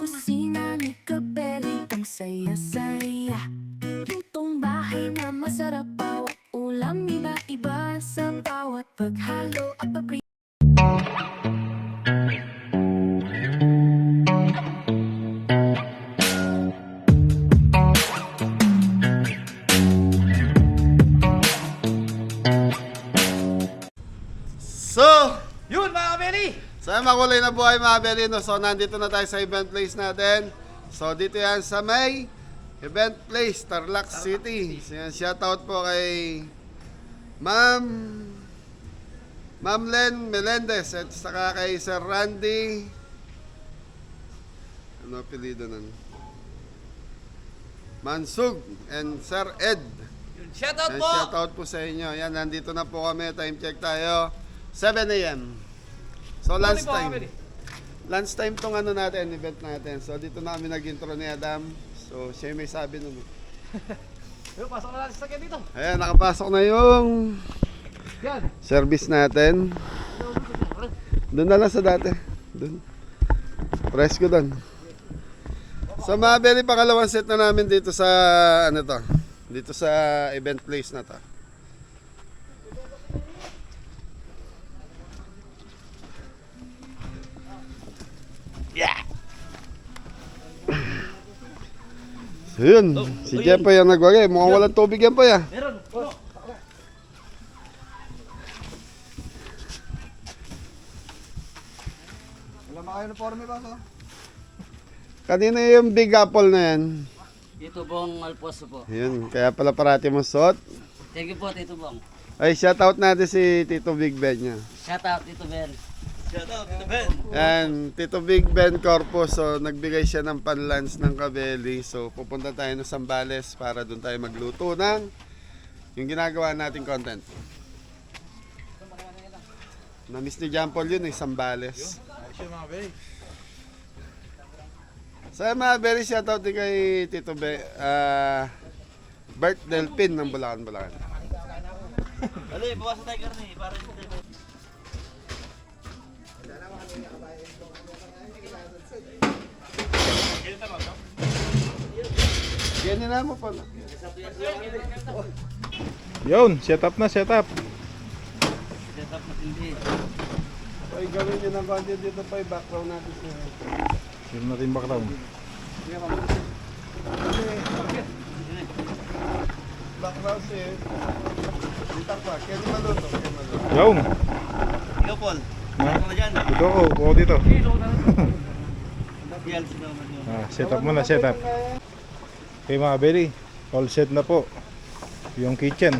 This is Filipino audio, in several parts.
kusina ni Kabeli, ang saya-saya. Lutong bahay na masarap, bawat ulam iba-iba sa bawat paghalo at papri. So, Yun mga kabeli! sa makulay na buhay mga Berino. So, nandito na tayo sa event place natin. So, dito yan sa may event place, Tarlac City. So, yan, shoutout po kay Ma'am Len Melendez at saka kay Sir Randy. Ano apelido nun? Mansug and Sir Ed. Yun, shoutout Yan, po! shoutout po sa inyo. Yan, nandito na po kami. Time check tayo. 7 a.m. So, lunch Morning po, time. kabeli. Lunch time tong ano natin, event natin. So, dito na kami nag-intro ni Adam. So, siya yung may sabi nun. Yun, pasok na natin sa sakyan dito. Ayan, nakapasok na yung Yan. service natin. Doon na lang sa dati. Doon. Press ko doon. So, Mabeli, pangalawang set na namin dito sa, ano to, dito sa event place na to. So yun, si Jeff pa yung nagwagay. Mukhang walang tubig yan pa ya. Meron. Puno. Wala maka-uniforme ba so? Kanina yung Big Apple na yan. Tito Bong Alposo po. Yun, kaya pala parati mo suot. Thank you po, Tito Bong. Ay, shoutout natin si Tito Big Ben niya. Shout out, Tito Ben. Shoutout, Tito Ben. Yan, Tito Big Ben Corpus. So, nagbigay siya ng panlunch ng Kabeli. So, pupunta tayo ng Sambales para doon tayo magluto ng yung ginagawa nating content. Na-miss ni John Paul yun, Sambales. Ayos yung mga bay. So, mga very shoutout din kay Tito Bert Delpin ng Bulacan. Ano eh, bawasan tayo karne para hindi tayo. Ganyan na mo pala. Yun, set up na, set up. Set up matindi. Ay, gawin nyo ng content dito pa yung background natin siya. Yun natin background. Background siya. Dito pa, kaya di maluto. Yun. Ikaw, Paul. Ha? Ano ka dyan? Dito ako, buko dito. Yan, sino naman yun. Set up muna, set up. Okay mga belly, all set na po. Yung kitchen.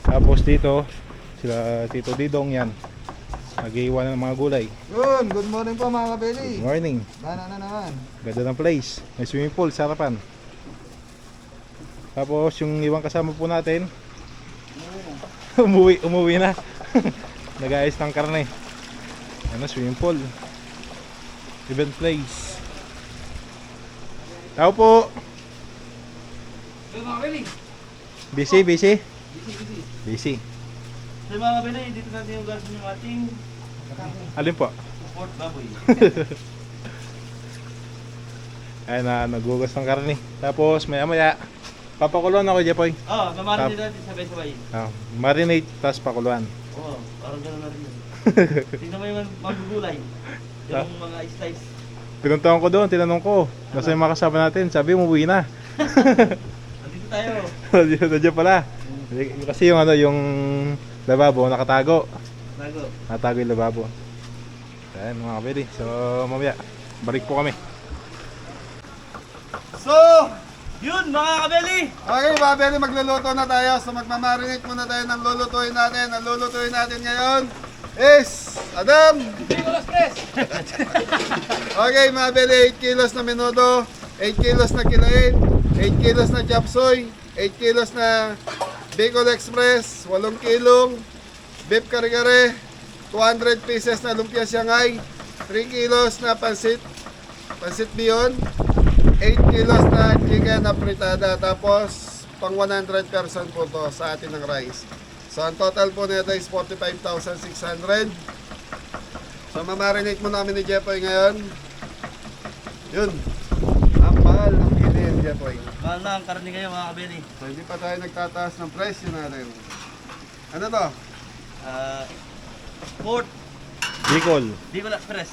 Tapos dito, sila Tito Didong yan. Nag-iwan ng mga gulay. Yun, good morning po mga kabeli. Good morning. Dana na naman. Ganda ng place. May swimming pool, sarapan. Tapos yung ibang kasama po natin, umuwi na. Nag-aayos ng karne. Ano, swimming pool. Event place. Tao po. Yun mga kabeli. Busy. Busy. So mga kabeli, dito natin yung gagawin yung ating Alin po? pork baboy. Ayun na, nagugas ng karne. Tapos maya papakuluan ako, Jepoy. Oo, mamarin din natin sabay-sabay. Marinate, tapos pakuluan. Oo, parang gano'n na rin yun. Tingnan mo yung magugulay. Yung mga slice. Pinuntahan ko doon, tinanong ko, nasa yung mga kasama natin, sabi umuwi na. Nandito tayo. Nandiyan pala. Kasi yung ano, yung lababo nakatago. Bago. Nakatago yung lababo. Ayan mga kapili. So mamaya, balik po kami. So, Yun mga kabeli! okay, Mabeli, magluluto na tayo. So, magmamarinate muna tayo ng lulutuin natin. Ang lulutuin natin ngayon is Adam! Okay, Mabeli, 8 kilos na menudo, 8 kilos na kilain, 8 kilos na chop suey, 8 kilos na Bicol Express, 8 kilong beef kare-kare, 200 pieces na lumpia Shanghai, 3 kilos na pansit bihon, 8 kilos na chicken na fritada, tapos pang 100 person po to sa atin ng rice. So ang total po nito is 45,600. So mamarinate mo namin ni Jeffoy ngayon. Yun. Ang mahal ng bilhin dyan po. Mahal na ang karne ngayon mga kabeli. So hindi pa tayo nagtataas ng presyo natin. Ano to? Port. Bicol. Bicol Express.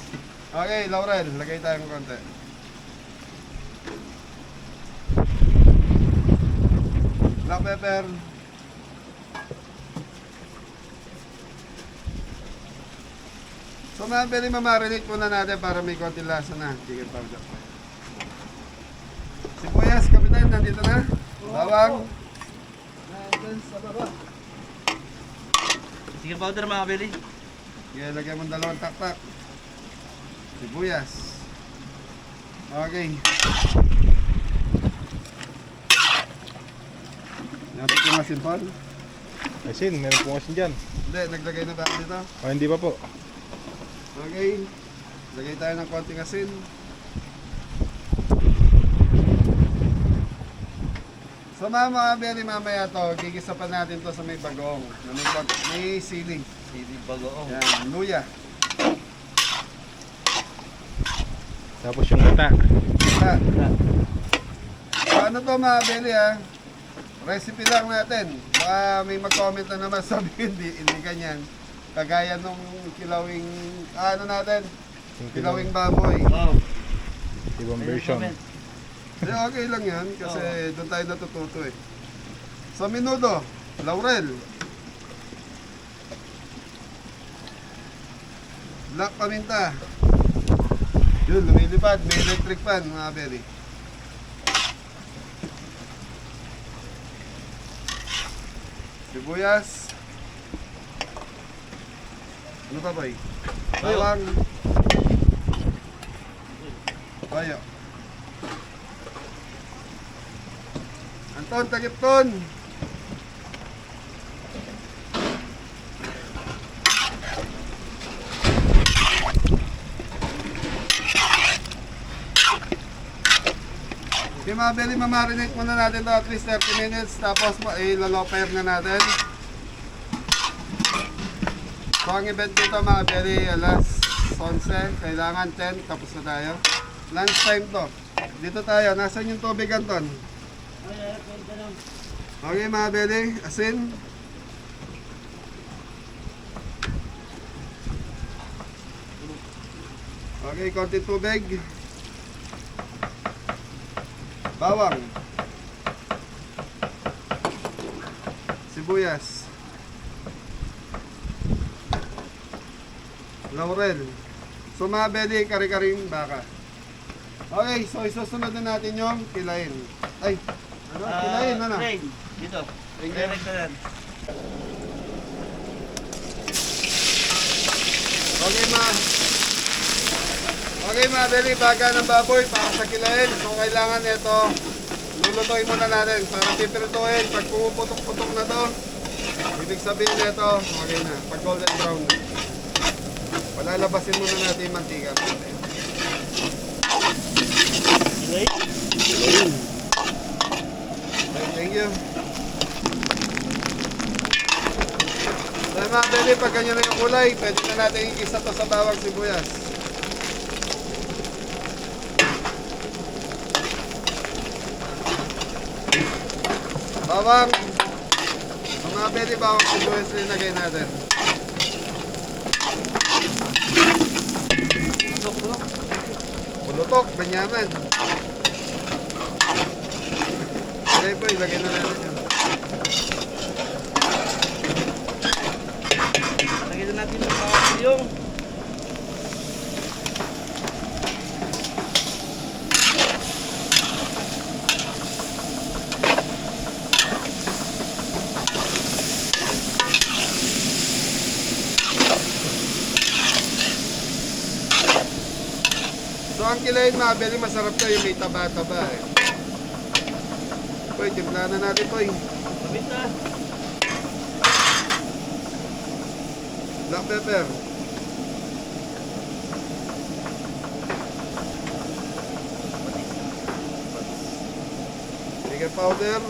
Okay, Laurel, lagay tayong konti. Black pepper. So mga pwede mamarinate muna natin para may konti lasa na. Chicken powder. Sibuyas, kapitan, nandito na. Bawang. Nandun sa baba. Chicken powder mga kabeli. Okay, lagyan mo 2 taktak. Sibuyas. Okay. Napit ko nga simple. Asin, meron po asin dyan. Hindi, naglagay na tayo dito. O, hindi pa po. Okay. Lagay tayo ng konting asin. So mga beli, mamaya to, gigisa pa natin to sa may bagong. Na may siling. Sili bagoong. Yan, luya. Tapos yung gata. Ha. So, ano to mga beli ha? Recipe lang natin. Baka may mag-comment na naman sabi hindi ganyan. Kagaya nung kilawing, ano natin? Kilawing baboy. Oh. Ibang version. Hindi, okay lang yan kasi doon tayo natututo eh. Sa menudo, laurel. Black paminta. Yun, lumilipad. May electric fan mga beri. Sibuyas. Ano pa boy? Bawang. Bayo. Anton, Tagipton. Okay mga beli, mamarinate muna natin to at least 30 minutes. Tapos ilaloper na natin. So ang event dito mga beli, alas 11. Kailangan 10, tapos na tayo. Lunch time to. Dito tayo, nasan yung tubig Anton? Okay mga beli, asin. Okay, konti tubig. Bawang. Sibuyas. Laurel. So mga beli, kari-karing baka. Okay, so isusunod na natin yung kilain. Ay, ano? Kilain, ano? Train. Dito. Thank you. Direct na yan. Okay mga beli, baga ng baboy para sa kilain. So kailangan ito, lulutuin muna natin para pipirituin. Pag pumuputok-putok na to, ibig sabihin nito, okay na. Pag golden brown na. Palalabasin muna natin yung mantika. Okay. Thank you. So mga beli, pag ganyan na yung kulay, pwede na natin ikisa to sa bawang sibuyas. Bawang. So mga beli, bawang sibuyas linagay natin. Pulutok, banyaman. Okay po, ilagay na natin yun. Lagyan na natin yung So ang kilain mga beli, masarap to yung may taba-taba eh. Poy, timpla na natin poy. Sabit na. Black pepper. Chicken powder.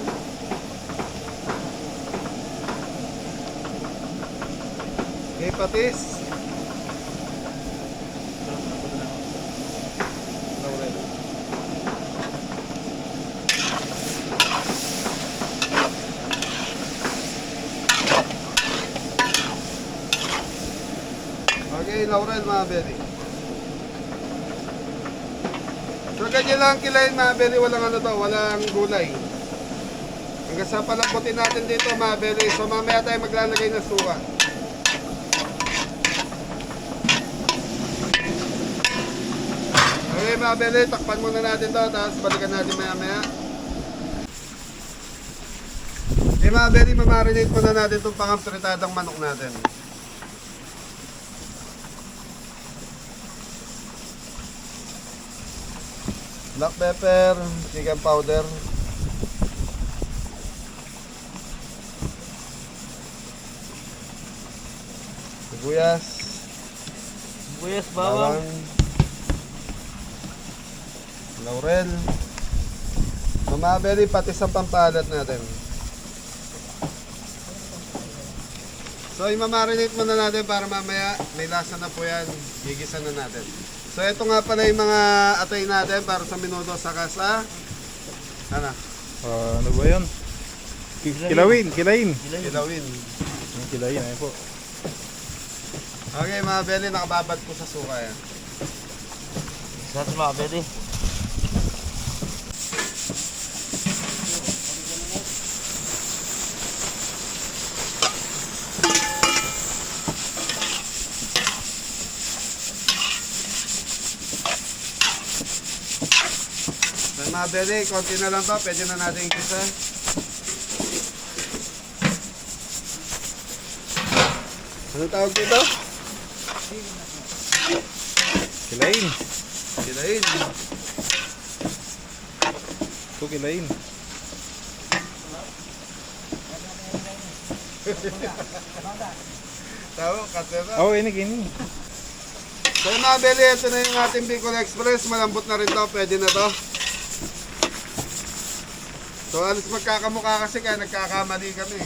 Okay, patis. Laurel. Okay, Laurel mga belly. So ganyan lang kilain mga belly, walang ano to, walang gulay. Hanggang sa palambutin natin dito mga belly. So mamaya tayo maglalagay ng suka. Okay mga belly, takpan muna natin to, tapos balikan natin maya maya. Okay mga belly, mamarinate muna natin itong pangampritadang manok natin. Black pepper, chicken powder. Sibuyas, Buyas, bawang. laurel. Mamabeli pati sa pampalat natin. So i-marinate muna natin para mamaya may lasa na po yan. Gigisa na natin. So ito nga pala yung mga atay natin para sa minuto saka sa ano? Ano ba yun? Kilawin, kilain. Kilawin. Yung kilain, ayun po. Okay mga beli, nakababad po sa suka yan. Sa mga pwede. So mga beli, konti na lang to, pwede na natin ikisa. Ano tawag dito? Kilain. Kilain. Ito kilain. Tawag, katera. Oh, ini kini. So mga beli, ito na yung ating Bicol Express. Malambot na rin to, pwede na to. So alas magkakamukha kasi kaya nagkakamali kami.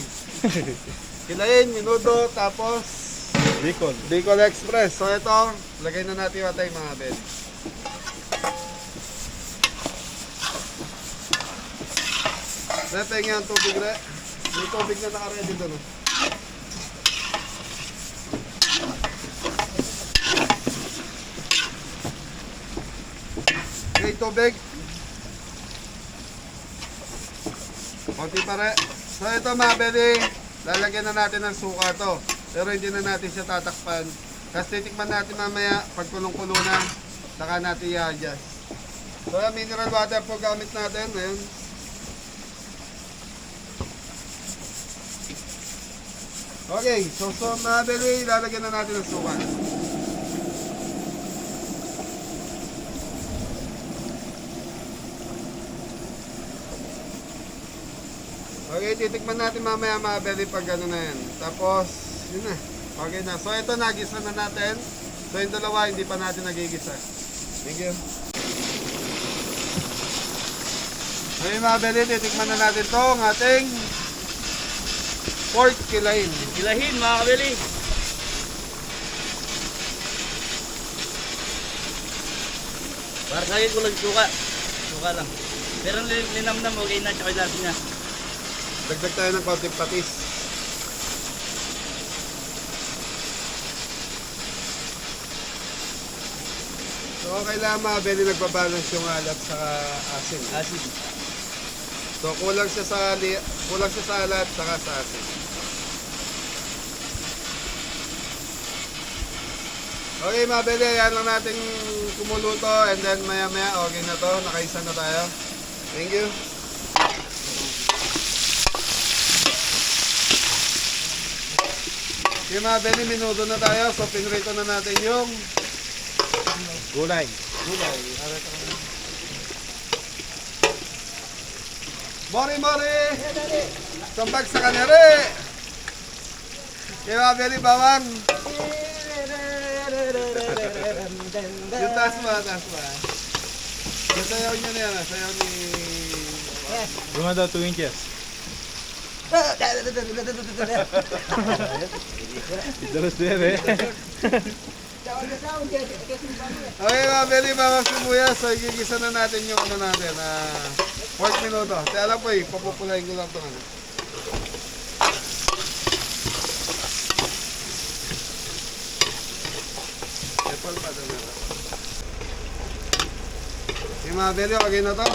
Kilain, minuto, tapos Bicol. Bicol Express. So ito, lagay na natin yung atay mga beli. Repeng yan, tubig re. May tubig na naka-ready doon. Okay, tubig. Konti pa re. So ito mga beli, lalagyan na natin ng suka to. Pero hindi na natin siya tatakpan. Tapos titikman natin mamaya pag kulong-kulo na, saka natin i-adjust. So yung mineral water po gamit natin. Ayun. Okay, so mga beli, lalagyan na natin ng suka. Okay, titikman natin mamaya mga beli pag gano'n na yan. Tapos, yun na. Okay na. So ito, nagisa na natin. So yung dalawa, hindi pa natin nagigisa. Thank you. Okay mga beli, titikman na natin to ang ating pork kilain. Kilahin mga kabili. Para sa akin ko lang suka. Suka lang. Pero linamnam okay na tsaka lasa niya. Dagdag tayo ng konting patis. So okay lang mga beli, nagbabalance yung alat sa asin. Asin. So kulang siya sa alat saka sa asin. Okay mga beli, yan lang natin kumuluto and then maya maya okay na to, nakaisa na tayo. Thank you. Okay mga beli, minuto na tayo. So pinrito na natin yung Gulay. gulay. Mori mori! Sambag sa kanere! Okay mga beli, bawang! Yung taas mo, taas mo. Yung sayaw niya na yan, sayaw ni... Luma daw 2 inches. Dalos din eh. Okay mga beli, mga sibuyas. So igigisa na natin yung ano natin, 4 minuto. Kaya alam po papupulayin ko lang ito. Ano. Okay mga belly, okay na to.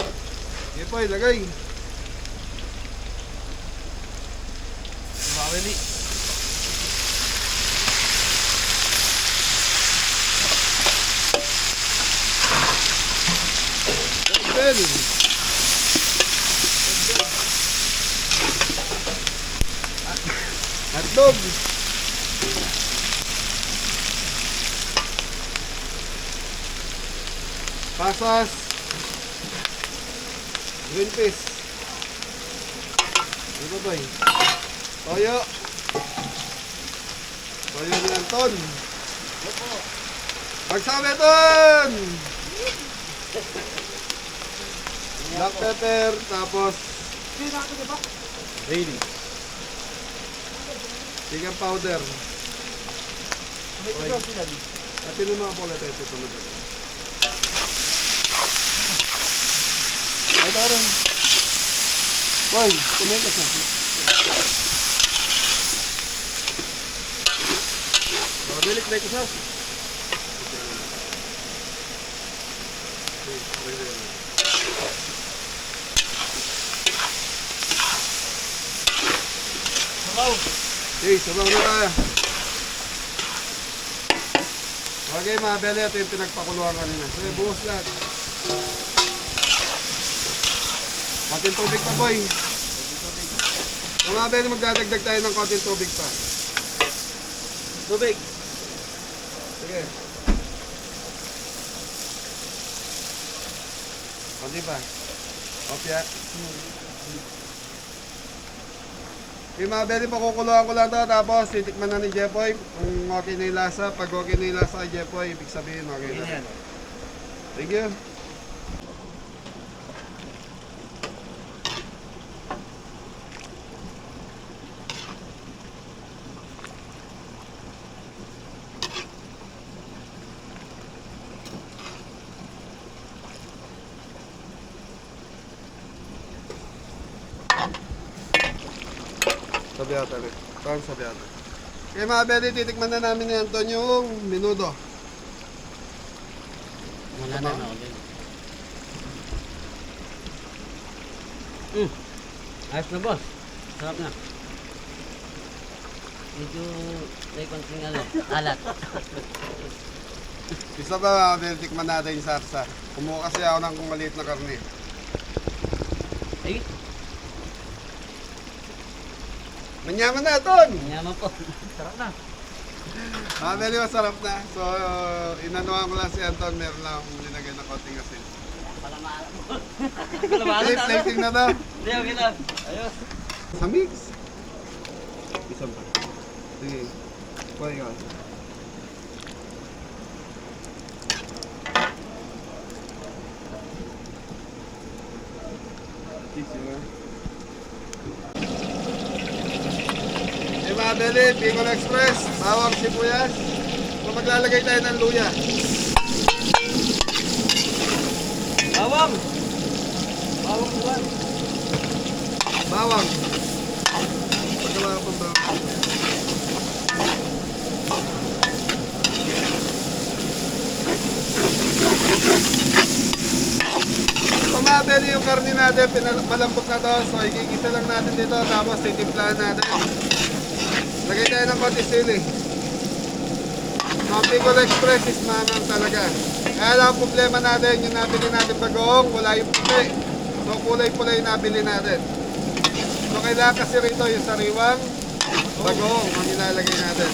Okay po, ilagay. Mga kabeli. Belly. Hotdog. Pasas. Green peas. Ano ba ba? Toyo. Toyo ni Anton. Magsabi Anton! Black pepper, tapos Daily. chicken powder. At yun yung mga polet ito na ba? Ay, taran. Boy, kumikas na. Mabilik na ito sa. Okay, sabaw na tayo. Okay mga bele, ito yung pinagpakuluan kanina. So, buhos lahat. Konting tubig pa, boy. So, mga bele, magdadagdag tayo ng konting tubig pa. Tubig. Sige. Konti pa. Opya. Okay mga bele, pakukuluan ko lang ito. Tapos, titikman na ni Jepoy kung okay na yung lasa. Pag okay na yung lasa kay Jepoy, ibig sabihin okay na. Yan. Thank you. Sabi ata rin. Parang sabi ata. Okay mga bele, titikman na namin ni Anton yung menudo. Wala na na ulit. Ayos na boss. Sarap na. Medyo may konting alat. Isa ba mga bele, tikman natin yung sarsa. Kumuha kasi ako ng maliit na karne. Ay, Manyaman na, Anton! yaman po. Sarap na. Mga bele, masarap na. So, inanuhan ko lang si Anton. Meron lang akong nilagay na konting asin. Palamalan po. Hey, plating na to. Hindi, okay lang. Ayos. Sa mix. Isang pa. Sige. Kuha ka. Cheese yun. Hey mga bele, Bicol Express, bawang sibuyas. So maglalagay tayo ng luya. Bawang. Bawang buwan. Bawang. Pagkawa ko pang bawang. Pumabeli yung karne natin, malambot na to. So ikikisa lang natin dito, tapos titimplahan natin. Lagay tayo ng konti sili. Ang Bicol Express is manang talaga. Kaya lang ang problema natin, yung nabili natin bagoong, wala yung puti. So kulay-pula yung nabili natin. So kailangan kasi rito yung sariwang bagoong ang ilalagay natin.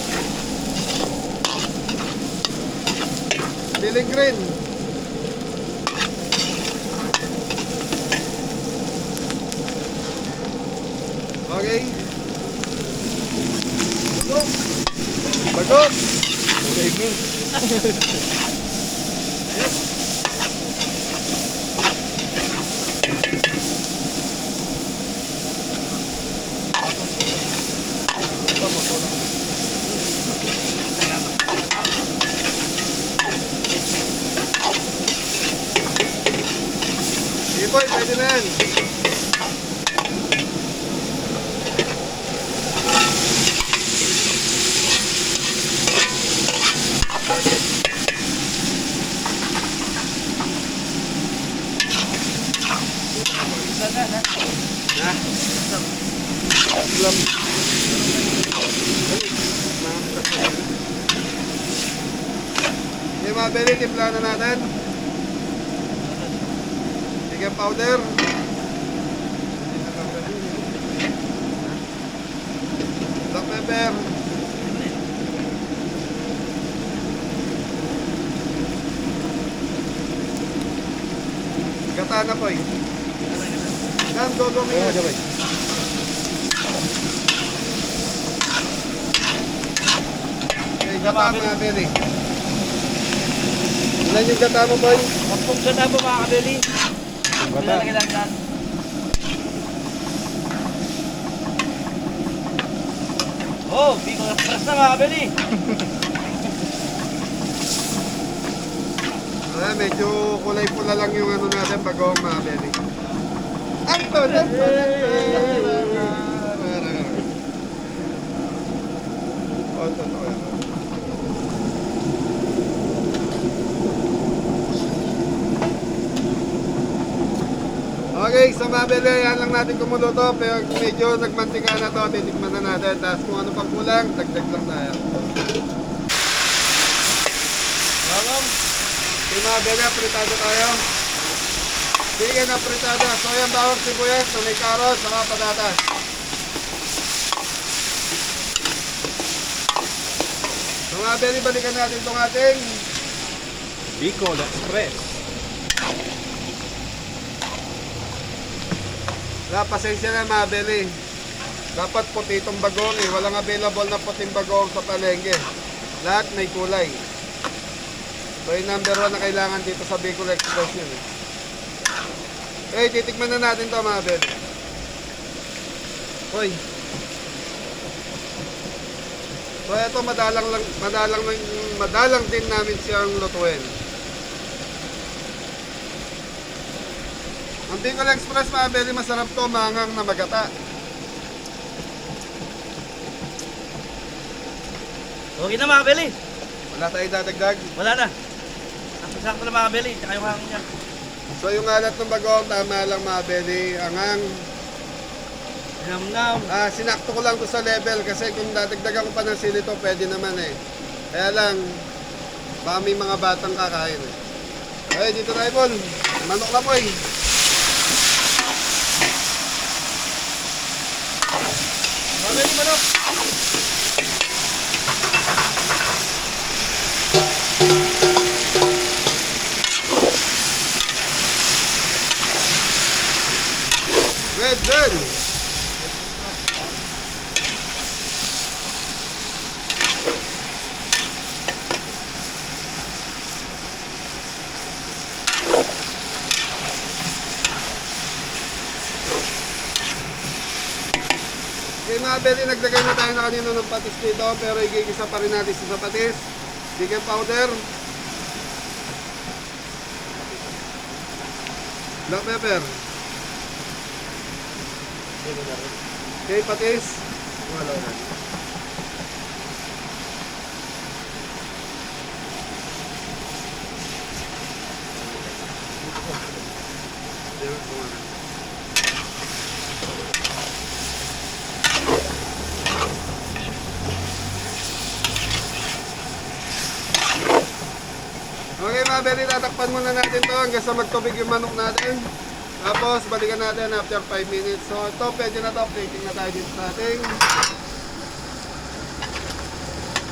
Feeling green. Okay. Bago. Okay, good. Sige po, pwede na yan. mga beli, timpla na natin. Chicken powder. Black pepper. Gata na po eh. Yan, dodong Kaya mo minutes. sabay. Okay, gata mga beli. Ilan yung gata mo, boy? Kapag gata po mga kabeli. Bata. Lalagay lang yan. Oh, Bicol Express na mga kabeli. Medyo kulay pula lang yung ano natin bago mga beli. Ang tulad! Oh, totoo yan. Okay, sa mabili, yan lang natin kumuluto. Pero medyo nagmantika na to, titikman na natin. Tapos kung ano pang kulang, dagdag lang tayo. Bawang. Yung mabili, pritado tayo. Bigyan na pritado. Soyang bawang sibuyas, so may carrot, saka patatas. So mabili, balikan natin itong ating Bicol Express. pasensya na mabili. Dapat puti itong bagong eh. Walang available na puting bagong sa palengke. Lahat may kulay. So yung number 1 na kailangan dito sa Bicol Express yun eh. Okay, titikman na natin ito mabili. Hoy. So ito madalang din namin siyang lutuin. Ang Bicol Express mabili, masarap to, mangang na magata. Okay na mga kabeli. Wala tayong dadagdag. Wala na. Sakto na mga kabeli. Tsaka yung hangin niya. So yung alat ng bagong, tama lang mabili. Angang, Nam-nam. sinakto ko lang to sa level kasi kung dadagdagan ko pa ng sili to, pwede naman eh. Kaya lang, baka may mga batang kakain eh. Okay, dito tayo, Paul. Manok na po eh. Kabeli manok. Good. Okay mga beli, naglagay na tayo na kanina ng patis dito, pero igigisa pa rin natin sa patis. Chicken powder. Black pepper. Okay, patis. Wala na. Okay mga beli, tatakpan muna natin to hanggang sa magtubig yung manok natin. Tapos balikan natin after 5 minutes. So ito, pwede na to. Plating na tayo dito sa ating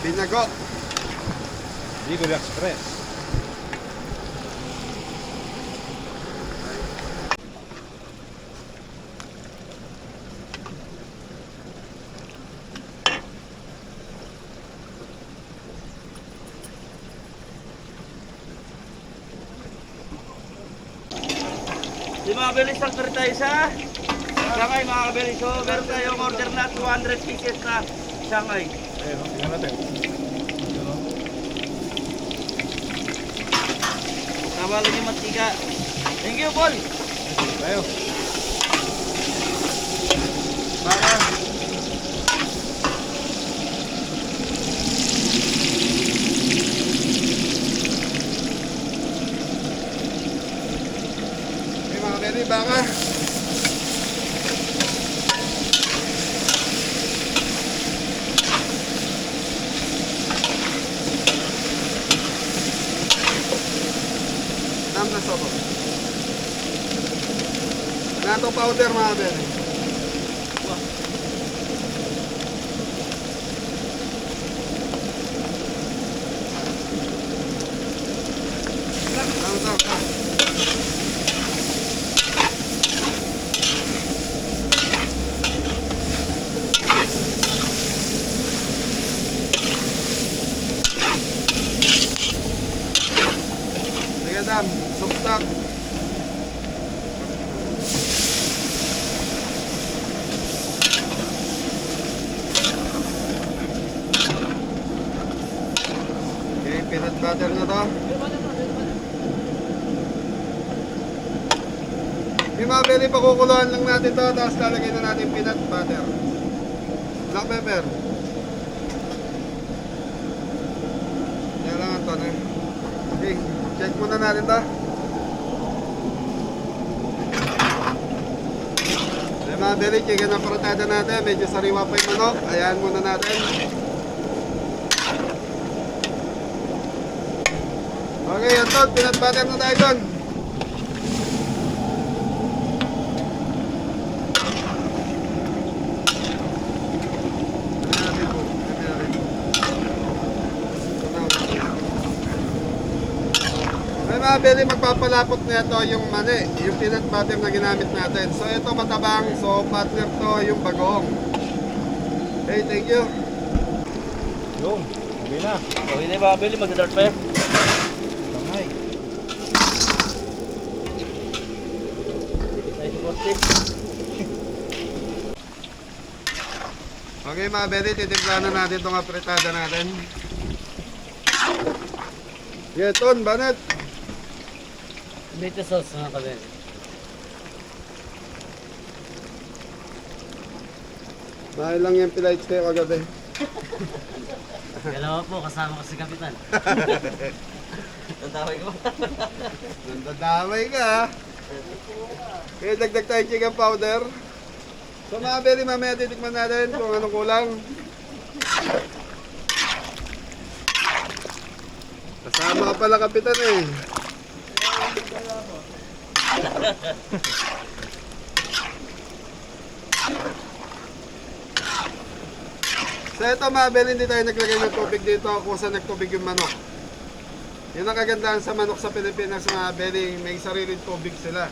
binago. Bicol Express. Di mga kabeli, start na rin tayo sa Shanghai mga kabeli. So meron tayong order na 200 pieces na Shanghai. Ayun, tingnan natin. Tawalo yung mantika. Thank you, Paul. Tayo. Para okay mga beli, baka po. Nato powder mga beli. Sige dam, suktak. Okay, peanut butter na to. Yung mga beli, pakukuluan lang natin to, tapos lalagay na natin peanut butter. Black pepper. Yan lang ang tono. Okay, check muna natin to. Yung mga beli, chicken na prutada natin. Medyo sariwa pa yung manok. Ayan muna natin. Okay, yan to. Peanut butter na tayo doon. May mga beli, magpapalapot na ito yung mani, yung peanut butter na ginamit natin. So ito matabang, so partner to yung bagoong. Okay, thank you. Yung, okay na. Okay na yung mga beli, mag-start pa yan. Tangay. Nice porte. Okay mga beli, titimpla na natin itong apritada natin. Yeton, banat. Dito sauce mga kabeli. Mahal lang yung pilites kayo kagabi. Dalawa po, kasama ko si Kapitan. Tatawag ko. Nandadamay ka ha. Okay, dagdag tayo chicken powder. So mga beli, mamaya titikman natin kung anong kulang. Kasama ka pala kapitan eh. So ito mga beli, hindi tayo naglagay ng tubig dito kung saan nagtubig yung manok. Yun ang kagandahan sa manok sa Pilipinas mga beli, may sariling tubig sila.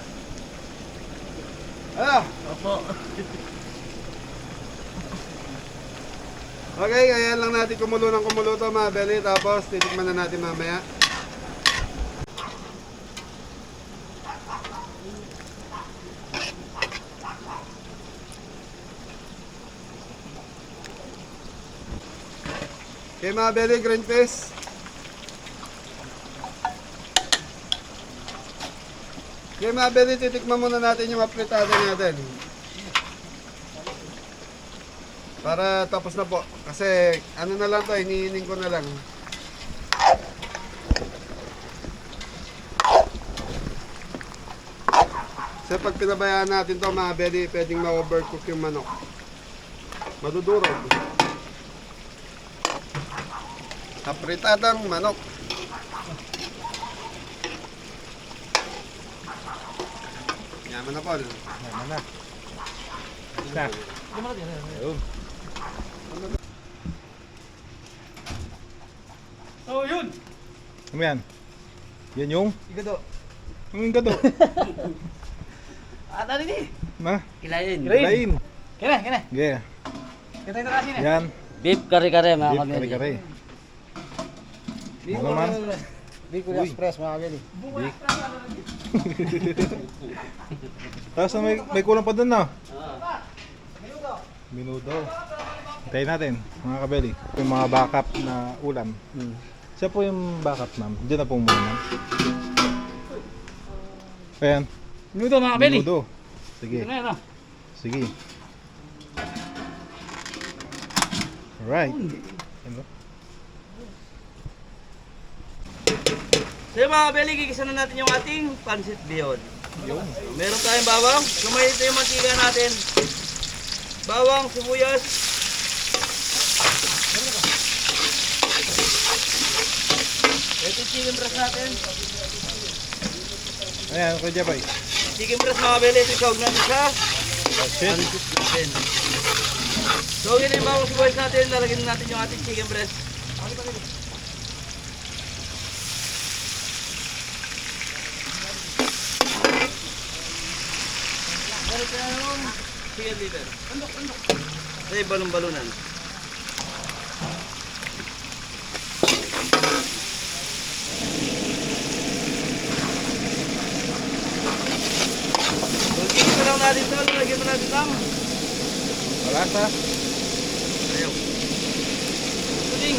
Ano? Opo. Okay, kaya lang natin kumulo ng kumulo to mga beli, tapos titikman na natin mamaya. Okay mga beli, green peas. Okay mga beli, titikman muna natin yung apritada natin. Para tapos na po. Kasi ano na lang to, iniining ko na lang. Kasi pag pinabayaan natin to mga beli, pwedeng ma-overcook yung manok. Madudurog. Apritadang manok. Yaman na po. Naman na. Na. Yung. Oh, yun! Ano yan? Yan yung? Igado. Yung gado. At ano ni? Na? Kilayin. Lain. Kena, kena. Yeah. Kita ito kasi na. Yan. Beef kare-kare mga Beef kabeli. kare-kare. Bicol Ano naman? Bicol Uy. Express mga kabeli. Tapos may kulang pa dun na. Minuto. Hintayin natin, mga kabeli. Yung mga backup na ulam. Siya po yung backup namin. Diyan na pong muna. Ayan. Minuto mga kabeli. Minuto. Sige. Ito na yan, ah. Sige. Alright. Ano? So yung mga kabeli, gigisa na natin yung ating pancit bihon. Meron tayong bawang. Lumay ito yung mantika natin. Bawang, sibuyas. Ito yung chicken breast natin. Ayan, Kuya Jabay. Chicken breast mga beli, ito isawag natin sa That's it. pansit natin. So, yun yung bawang sibuyas natin. Lalagyan natin yung ating chicken breast. Chicken liver. Ito yung balon-balunan. So, tigil na lang natin ito. Lalagyan na natin ng Malasa. ayaw. Puting.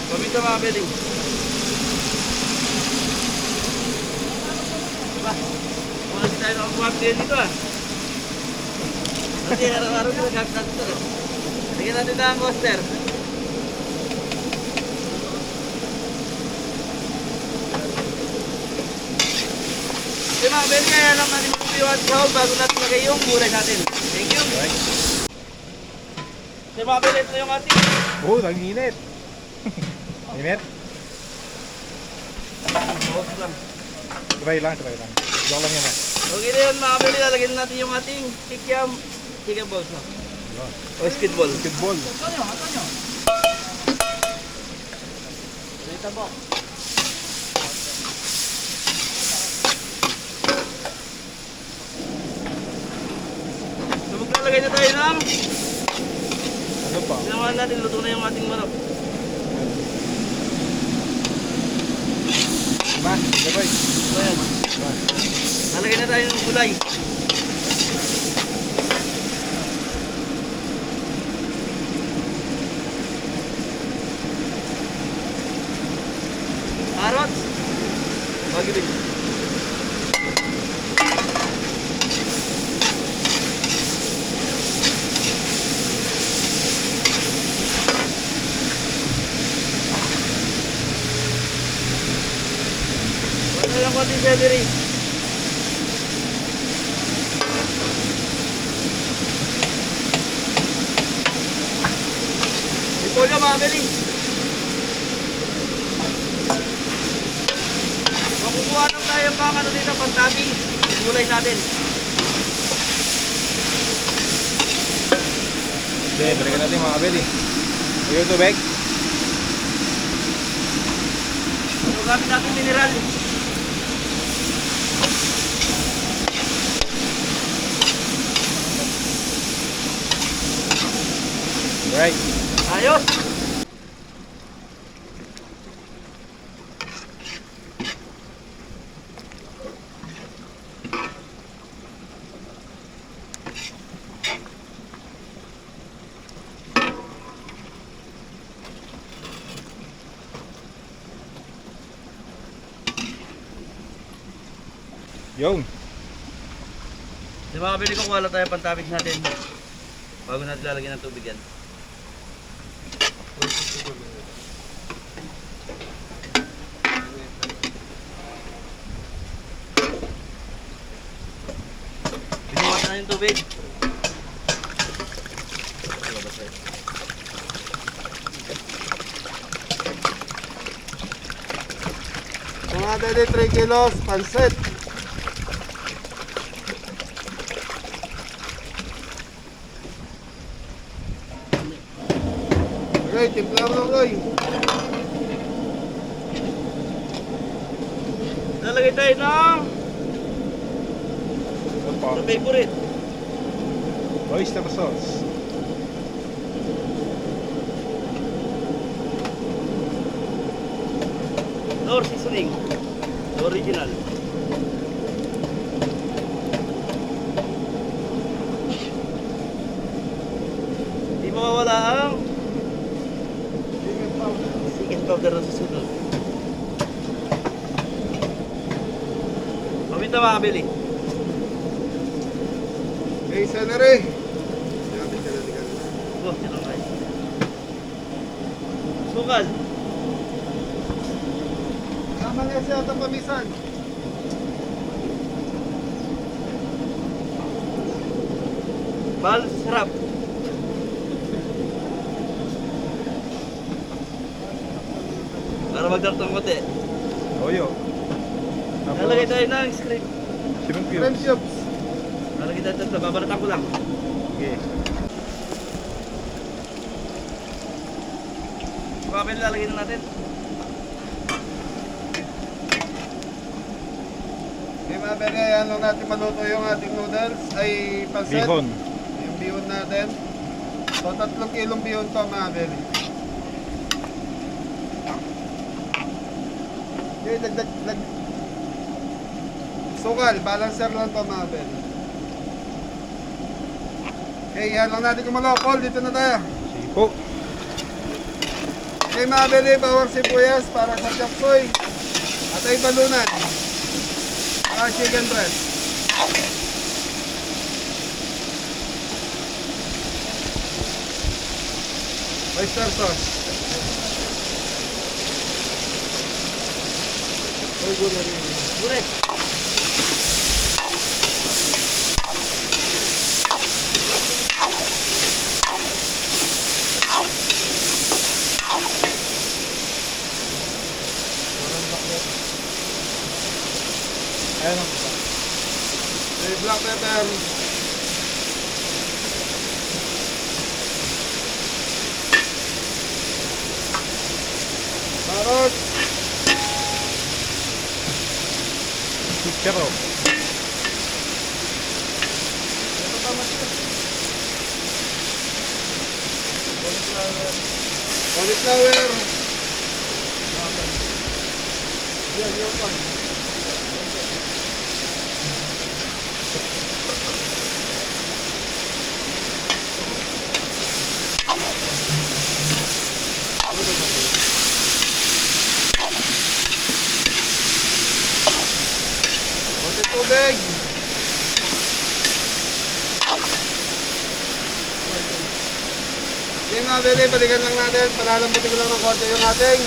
Paminta mga beling. Diba? Mga si tayo nakakuhap din dito ah. Kasi araw-araw nila gamit natin ito. Lagyan natin na ang coaster. Okay mga beling, kaya lang natin magpiwan sa hog bago natin lagay yung gulay natin. Thank you. Okay mga beling, ito yung ating Oh, nag-init. Init? hog lang. Try lang. Joke lang yan. Okay na yun mga beling, lalagyan natin yung ating kikiam chicken balls na. O speedball. Basketball. So maglalagay na tayo ng Ano pa? sinamahan natin, luto na yung ating manok. Ma, Jabay. So yan. Lalagay na tayo ng gulay. Carrots. Bagibig. Wala yung konting celery. Repolyo mga beling. Makukuha lang tayo pang ano dito, pang-topping. Gulay natin. Okay, balikan natin mga kabeli. Ayun tubig. So gamit natin mineral. Right. Ayos! Yun. Di ba kabili ko, wala tayo pang-toppings natin. Bago natin lalagyan ng tubig yan. Binuhat na yung tubig. Mga dali 3 kilos, pansit. Okay, timpla mo lang, oy. Lalagay tayo ng Ano pa? the favorite. Oyster sauce. Door seasoning. The original. Di mawawala ang chicken powder na susunod. Paminta mga kabili. Okay, celery. Oh, yan ang kain. Sukal. Tama nga siya ito pamisan. Bal, sarap. Para magdartong konti. Toyo. Tapos, Lalagay tayo ng script. shrimp Shrimp cubes. cubes. Lalagay tayo ito. Babalatan ko lang. Okay. Mga Beli, lalagay na natin. Okay mga bere, ayan lang natin maluto yung ating noodles ay pansit. Bihon. Yung bihon natin. So 3 kilong bihon to mga bere. Okay, dagdag. Sukal, balancer lang to mga bere. Okay, yan lang natin kumalokol. Dito na tayo. Sipo. Okay mga bere, bawang sibuyas para sa chop suey. At ay balunan. Chicken breast. Oyster sauce. Ay, gulay rin. Gulay. Ayan o. Okay, black pepper. Carrots. Chicharo. Ito pa mas. Cauliflower. Yan, yung pan. Konti tubig. Okay mga beli, balikan lang natin. Palalambutin ko lang ng konti yung ating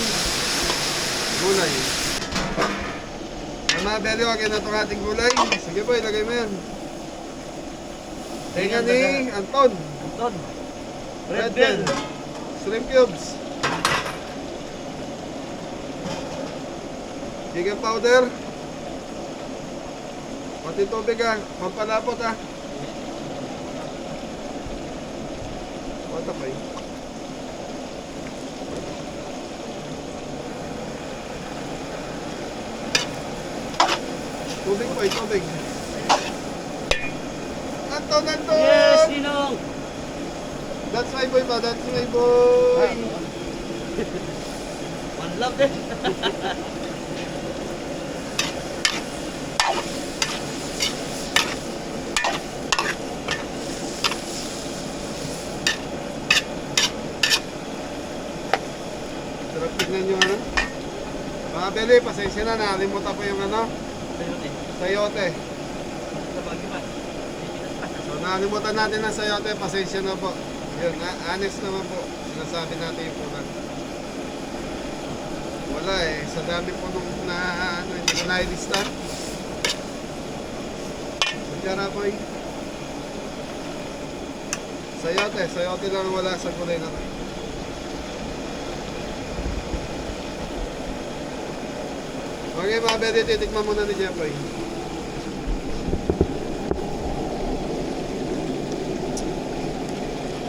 gulay. Mga beli, wag yan itong ating gulay. Sige po, ilagay mo yan. Tenga ni Anton. Anton. Red bell. Shrimp cubes. Chicken powder. Pati tubig ha. Pampalapot ha. Wata pa yun. Tubig po, tubig. Anton! Yes, Ninong! That's my boy ba? That's my boy! One love din. Sarap tignan yung ano. Mga beli, pasensya na. Nakalimutan ko yung ano. Sayote. So nakalimutan natin ang sayote. Pasensya na po. Yun, honest naman po. Sinasabi natin yung punan. Wala eh. Sa dami po nung na ano, hindi ko nailista. Kutsara po eh. Sayote lang wala sa kulay na to. Okay mga bede, titikman muna ni Jeffoy.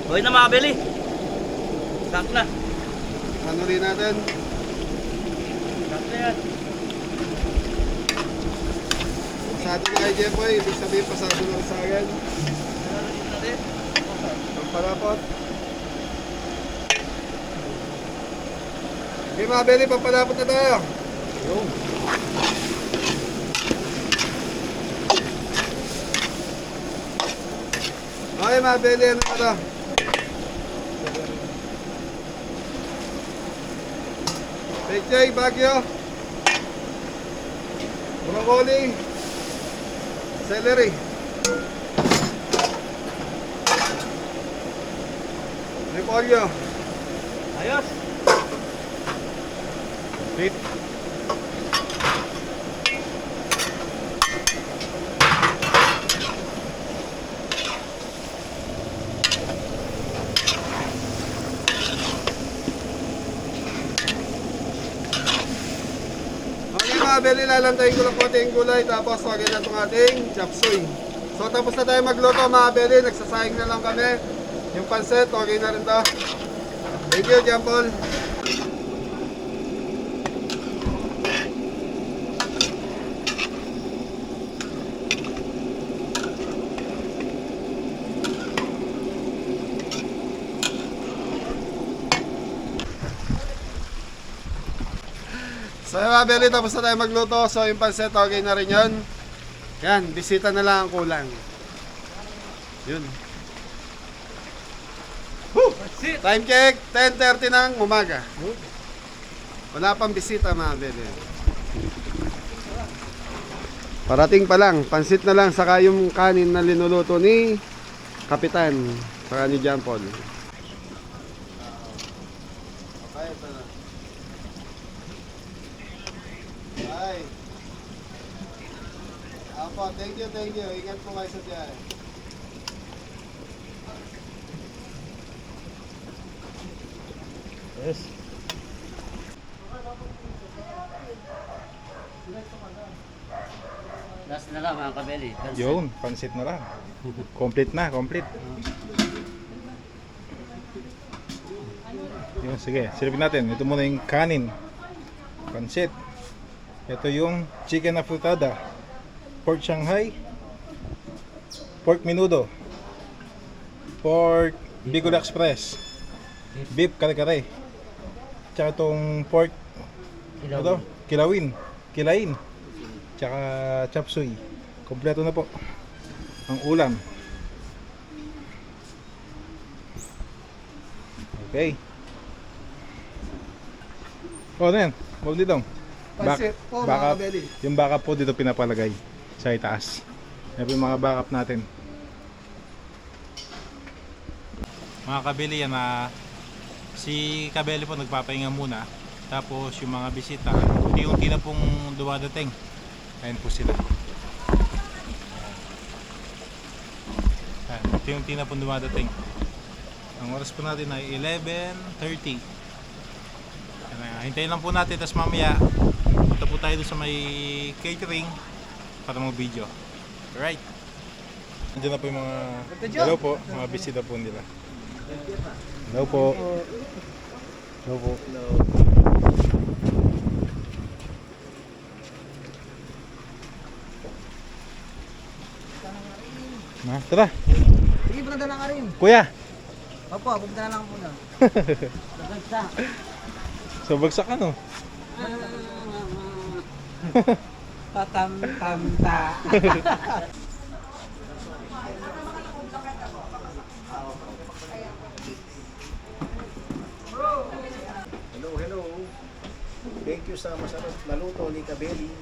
Okay na mga Beli. Sakto na. Ano rin natin? Sakto na yan. Pasado na kay Jeffoy, ibig sabihin pasado lang sa akin. Lalagyan natin. Pampalapot. Okay mga bede, pampalapot na tayo. Okay mga bede, ano na to? Pechay, Baguio, broccoli, celery, repolyo, Ayos. Sweet. okay mga beli, lalantayin ko lang konti yung gulay, tapos wagin na itong ating chop suey. So tapos na tayo magluto mga beli, nagsasayang na lang kami. Yung pansit, okay na rin to. Thank you, John Paul. So yung mga beli, tapos na tayo magluto. So yung pansit, okay na rin yun. Yan, bisita na lang ang kulang. Yun. Woo! Time check, 10:30 ng umaga. Wala pang bisita mga beli. Parating pa lang, pansit na lang, saka yung kanin na linuluto ni Kapitan, saka ni John Paul. Okay, ito na. Ay. Apo, thank you, thank you. Ingat po kayo sa biyahe. Yes. Last na lang mga kabeli. Yun, pansit na lang. Complete na, complete. Yun, sige, silipin natin. Ito muna yung kanin. Pansit. Ito yung chicken afritada. Pork Shanghai. Pork menudo. Pork Bicol Express. Beef kare-kare. Tsaka itong pork ito, kilawin. Kilain. Tsaka chop suey. Kompleto na po ang ulam. Okay. O, ano yan? Huwag dito. Pansit po mga kabeli. Yung backup po dito pinapalagay sa itaas. Yan po yung mga backup natin. Mga kabeli, yan na si Kabeli po nagpapahinga muna. Tapos yung mga bisita, unti-unti na pong dumadating. Ayan po sila. Ayan, unti-unti na pong dumadating. Ang oras po natin ay 11:30. Hintayin lang po natin, tapos mamaya punta po tayo doon sa may catering para mag-video. Alright. Nandiyan na po yung mga hello po, mga bisita po nila. Hello po. Hello po. Na, tara. Sige, punta na lang ka rin. Kuya. Opo, punta na lang muna. So bagsak ano? Patam-tam-ta. Hello, hello. Thank you sa masarap na luto ni Kabeli.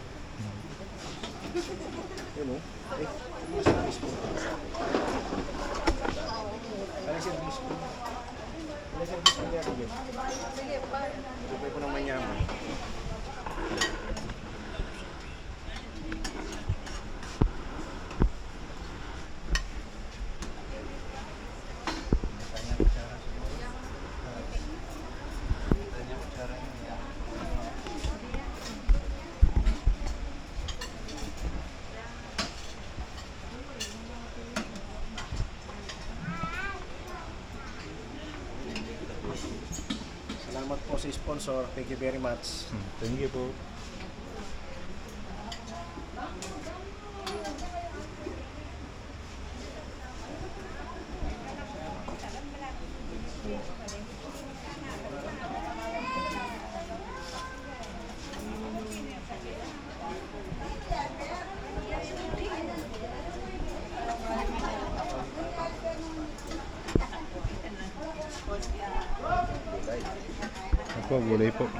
Hello. Eh, ano service po? Ano service po? Ano service po niya, Kabeli? Sige, pa. Lupay ko ng manyaman. Salamat po sa sponsor. Thank you very much. Thank you po. Ako, gulay po.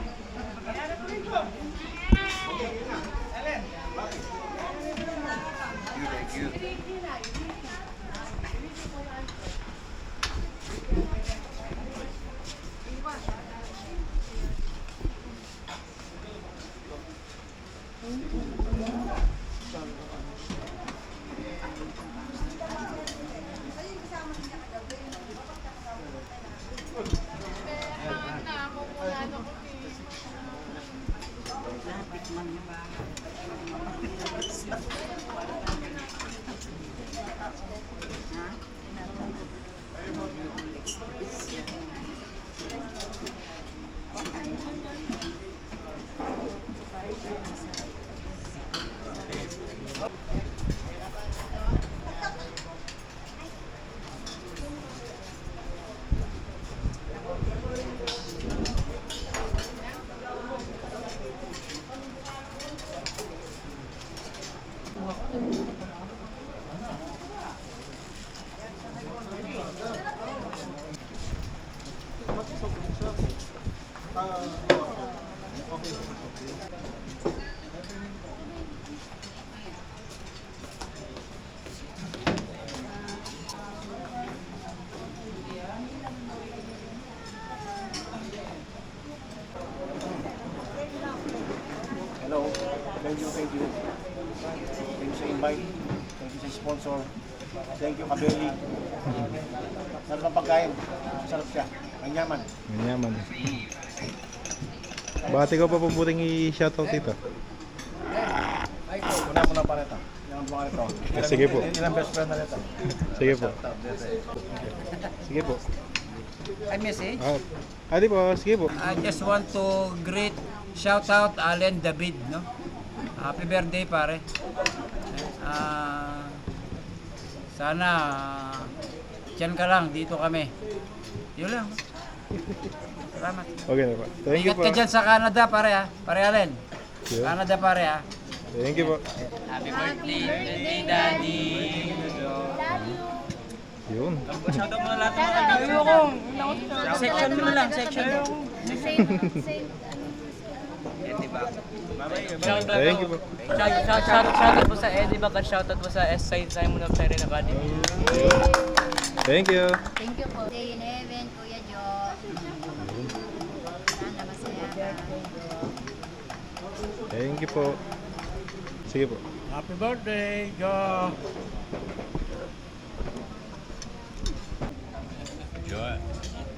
Hello. Thank you. Thank you sa invite. Thank you sa sponsor. Thank you, Kabeli. Sarap ng pagkain. Sarap siya. Ang yaman. Manyaman. Bati ko pa pumbuting i-shoutout dito. Una pa rin ito. Yung mga ito. Sige po. Ilang best friend na ito. Sige po. Sige po. I message. Adi po, sige po. I just want to shout out Allen David, no? Happy birthday, pare. Sana diyan ka lang, dito kami. Yun lang. Salamat. Okay na po. Thank you Ingat po. ka dyan sa Canada, pare ha. Pare Allen. Yeah. Canada, pare ha. Thank you po. Happy birthday, Daddy. Yun. Shoutout mo na lahat ng mga kaibigan. Section mo lang, section mo. Thank you po. Shoutout po sa Eddie Bag at shoutout po sa S-Side Simon of Siren Academy. Thank you. Thank you po. Stay in heaven, Kuya Jo. Sana masaya ka. Thank you po. Sige po. Happy birthday, Jo. Jo,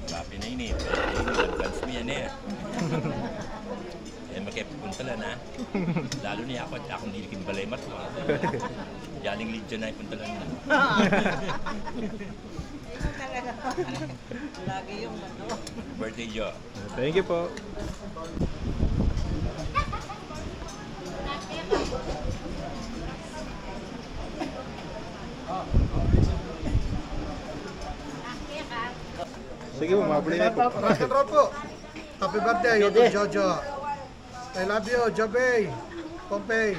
papi na ini. Advance mo yan eh. Makipunta lang ha. Lalo niya ako at akong nilikin balay mato. Yaling Legion na ipunta lang na. Lagi yung Birthday, Jo. Thank you po. Sige po, mabuli na po. Rock and roll po. Happy birthday, Yoto Jojo. I love you, Jobey. Pompey.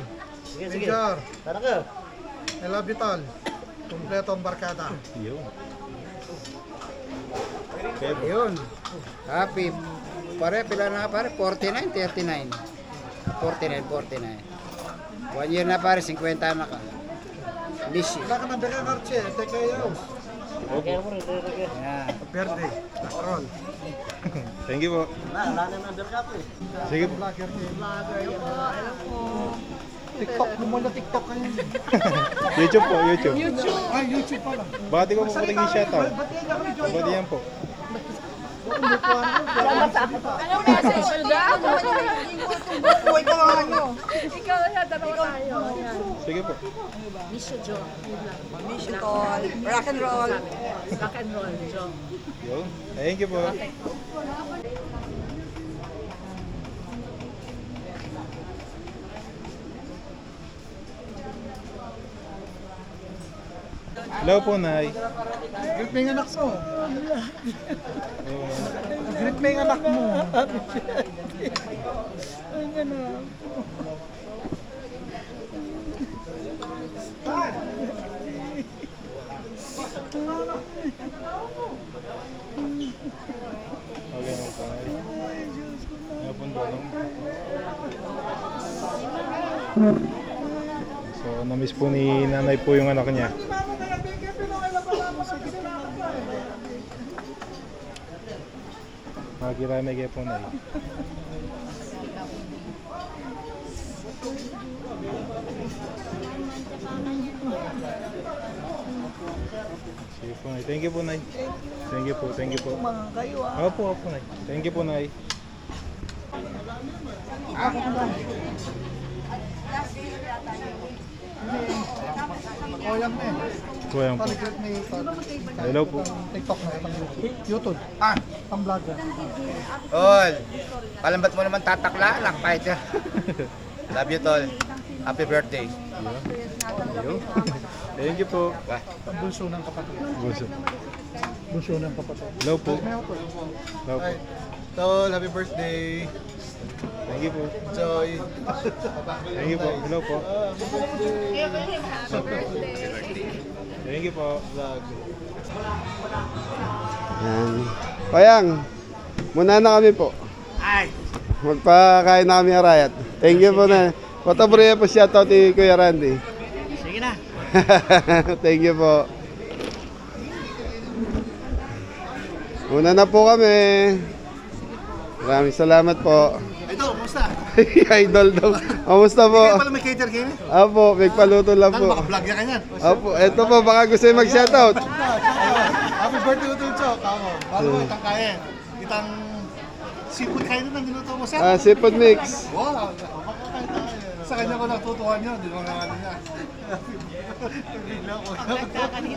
Major. I love you, Tol. Kompletong barkada. Yun. Yun. Happy. Pare, pila na pare? 49, 39. 49. 1 year na pare, 50 na ka. Miss you. Wala ka ng beka, Archie. Take care of Yeah. birthday. Roll. Thank you po. Sige po. TikTok mo muna, TikTok kayo. YouTube po, YouTube. Ay, YouTube pala. Bati ko po kuting i-shoutout. Bati yan po. Anong message nyo daw? Ikaw na, dalawa tayo. Sige po. Miss you, Jo. Miss you, Tol. Rock and roll. Rock and roll, Jo. Yun. Thank you po. Hello po, Nay. Greet mo yung anak mo. Greet mo yung anak mo. Okay na po, Nay. Napunta lang. So, na-miss po ni nanay po yung anak niya. Makiramay kayo po, Nay. Sige po, Nay. Thank you po, Nay. Thank you po, thank you po. Opo, opo, Nay. Thank you po, Nay. Koyang na eh. Kuya po. Greet mo yung Hello po. TikTok na, itang YouTube. Ang vlogger. Tol. Palambat mo naman tatakla lang. Kahit ya. Love you, Tol. Happy birthday. Yo. Thank you po. Ang bulso ng kapatid. Gusto. Bulso ng kapatid. Hello po. Hello po. Tol, happy birthday. Thank you po. Joy. Thank you po. Hello po. Thank you po. Vlog. Yan. Payang, muna na kami po. Magpakain na kami arayat. Thank you po na. Patabriya po shoutout ni Kuya Randy. Sige na. Thank you po. Una na po kami. Maraming salamat po. Idol, kumusta? Idol daw. Kamusta po? Kaya pala may cater kayo? Apo, may paluto lang Ano, po. maka-vlog yan kanyan? Apo, eto po, baka gusto nyo mag-shoutout. Happy birthday, Utol Chok. Ako, bago mo itang kain. Itang seafood kain na niluto mo sa. Seafood mix. Wow, makakain tayo. Sa kanya ko natutuwa niyo, di ba nga ano niya?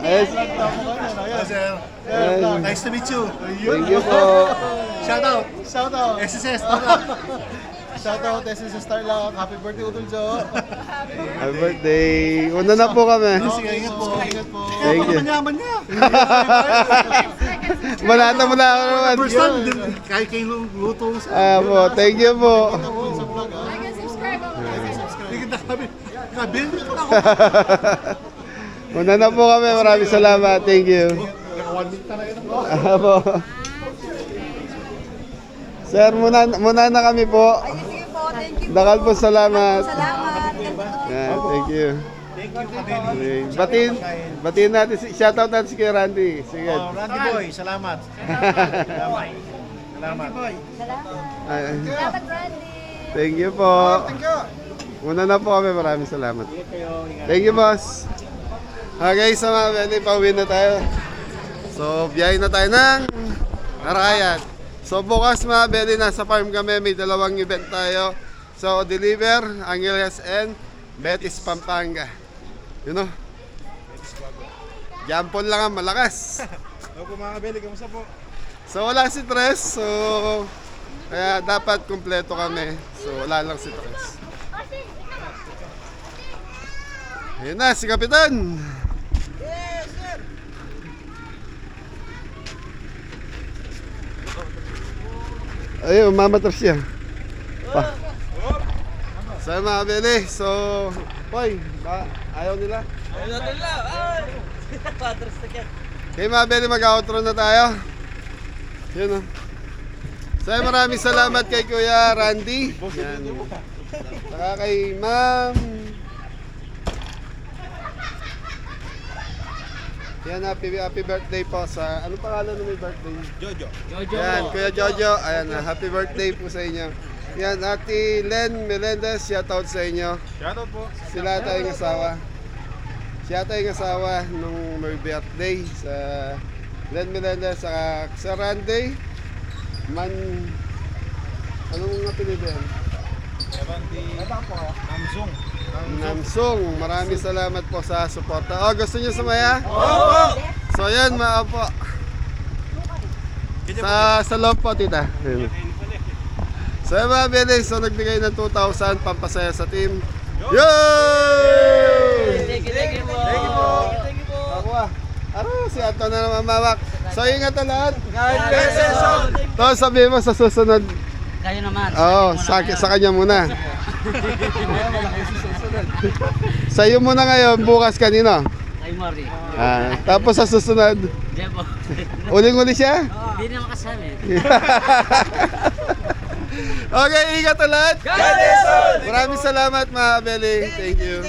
Yes. Yes, sir. Yes. Nice to meet you. Thank you po. Shout out. Shout out. SSS. Shout out SSS Starlock. Happy birthday, Utol Chok. Happy birthday. Una na po kami. Sige, ingat po. Ingat po. Thank you. Manyaman niya. Malata mo na ako naman. First time, kahit kayo luto sa... Apo, thank you po. Sa vlog, ah. Hindi kita kami. Kabil ko ako. Una na po kami. Maraming salamat. Thank you. Naka 1 minute na rin ako. Apo. Sir, muna na kami po. Sige po, thank you. Dakal po salamat. Salamat. Yan, thank you. Thank you, Kabeli. Batiin natin, shoutout natin si Kuya Randy. Sige. Randy Boy, salamat. Salamat. Ay, Salamat, Brandy. thank you po. Una na po kami, maraming salamat. Thank you, boss. Okay, so mga beli, pauwi na tayo. So, biyahe na tayo ng Arayat. So, bukas mga beli, nasa farm kami, may dalawang event tayo. So, deliver, Angeles and Betis, Pampanga. You know? Jampon lang ang malakas. Ako mga kabeli, kamusta po? So, wala si Tres. So, kaya dapat kumpleto kami. So, wala lang si Tres. Ayun na, si Kapitan. Yes, sir. Ayun, umamatras siya. Pa. So, mga beli. So, Poy, ayaw nila? Ayun natin lang. Ay! Patras na kyan. Okay mga beli, mag-outro na tayo. Yun o. So maraming salamat kay Kuya Randy. Yan. Saka kay Ma'am. Yan, happy birthday po sa, anong pangalan ng may birthday? Jojo. Yan, Kuya Jojo. Ayan, happy birthday po sa inyo. Yan, Ate Len Melendez, shoutout sa inyo. Shoutout po. Sila tayong asawa. Siya tayong asawa nung may birthday sa Len Melendez sa Randy anong apelido yan? Namsong. Namsong. Maraming salamat po sa suporta. Oh, gusto niyo sumaya? Oo! So yan mga po. Sa loob po, tita. So yan mga beli, so nagbigay ng 2,000 pampasaya sa team. Yay! Thank you po. Thank you po. Ako Aro, si Anton na naman mawak. So ingat na lahat. To, sabihin mo sa susunod. Kayo naman. Oo, sa kanya muna. Sa iyo muna ngayon, bukas kanino? Kay Mori. Tapos sa susunod, Diyan po. uling-uli siya? Hindi naman kasali. Okay, ingat na lahat. Maraming salamat mga Beli. Thank you.